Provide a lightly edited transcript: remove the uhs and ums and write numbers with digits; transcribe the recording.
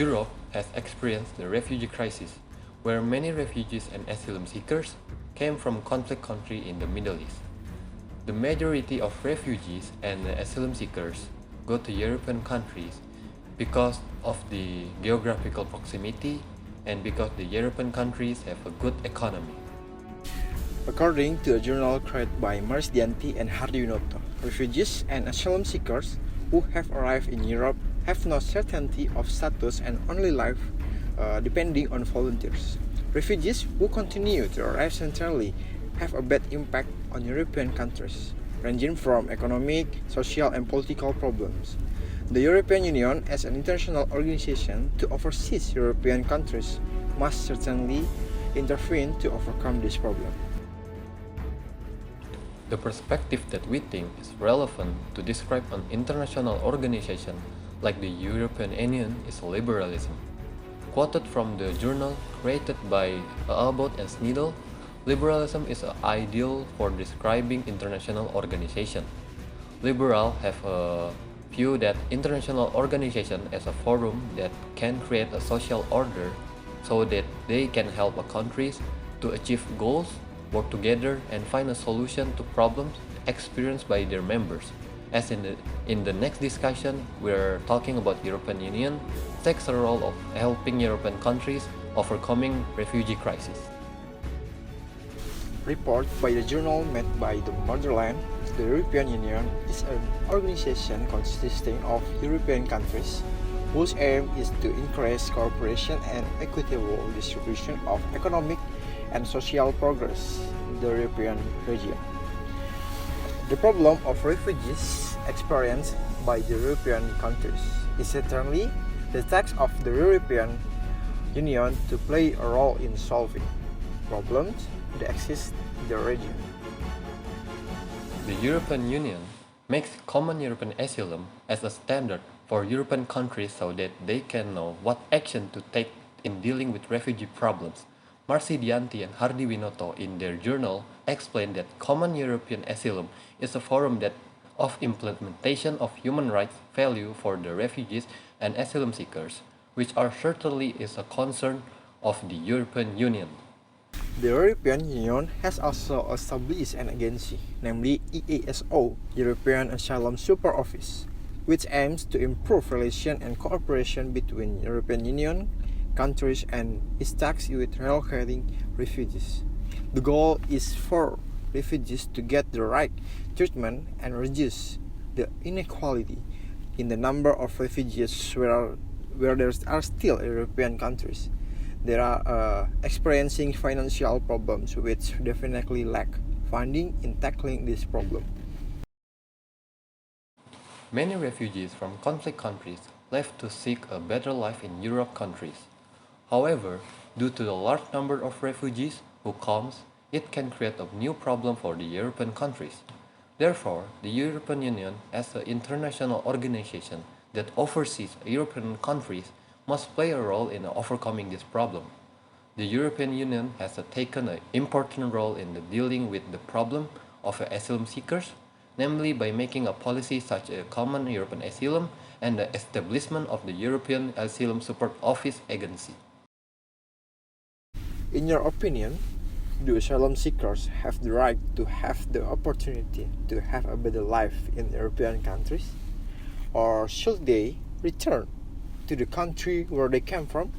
Europe has experienced the refugee crisis, where many refugees and asylum seekers came from conflict countries in the Middle East. The majority of refugees and asylum seekers go to European countries because of the geographical proximity and because the European countries have a good economy. According to a journal created by Marsdianti and Hardinoto, refugees and asylum seekers who have arrived in Europe have no certainty of status and only live depending on volunteers. Refugees who continue to arrive centrally have a bad impact on European countries, ranging from economic, social, and political problems. The European Union, as an international organization to oversee European countries, must certainly intervene to overcome this problem. The perspective that we think is relevant to describe an international organization like the European Union is liberalism. Quoted from the journal created by Albot and Snedel, liberalism is an ideal for describing international organization. Liberals have a view that international organization as a forum that can create a social order so that they can help countries to achieve goals, work together, and find a solution to problems experienced by their members. As in the next discussion, we're talking about European Union takes a role of helping European countries overcoming refugee crisis. Report by the journal made by the Motherland, the European Union is an organization consisting of European countries whose aim is to increase cooperation and equitable distribution of economic and social progress in the European region. The problem of refugees experienced by the European countries is certainly the task of the European Union to play a role in solving problems that exist in the region. The European Union makes common European asylum as a standard for European countries so that they can know what action to take in dealing with refugee problems. Marsidianti and Hardinoto in their journal explain that common European asylum is a forum that of implementation of human rights value for the refugees and asylum seekers, which are certainly is a concern of the European Union. The European Union has also established an agency, namely EASO, European Asylum Support Office, which aims to improve relation and cooperation between European Union countries and is tasked with relocating refugees. The goal is for refugees to get the right treatment and reduce the inequality in the number of refugees where there are still European countries. They are experiencing financial problems which definitely lack funding in tackling this problem. Many refugees from conflict countries left to seek a better life in Europe countries. However, due to the large number of refugees who comes, it can create a new problem for the European countries. Therefore, the European Union, as an international organization that oversees European countries, must play a role in overcoming this problem. The European Union has taken an important role in dealing with the problem of asylum seekers, namely by making a policy such as a common European asylum and the establishment of the European Asylum Support Office agency. In your opinion, do asylum seekers have the right to have the opportunity to have a better life in European countries? Or should they return to the country where they came from?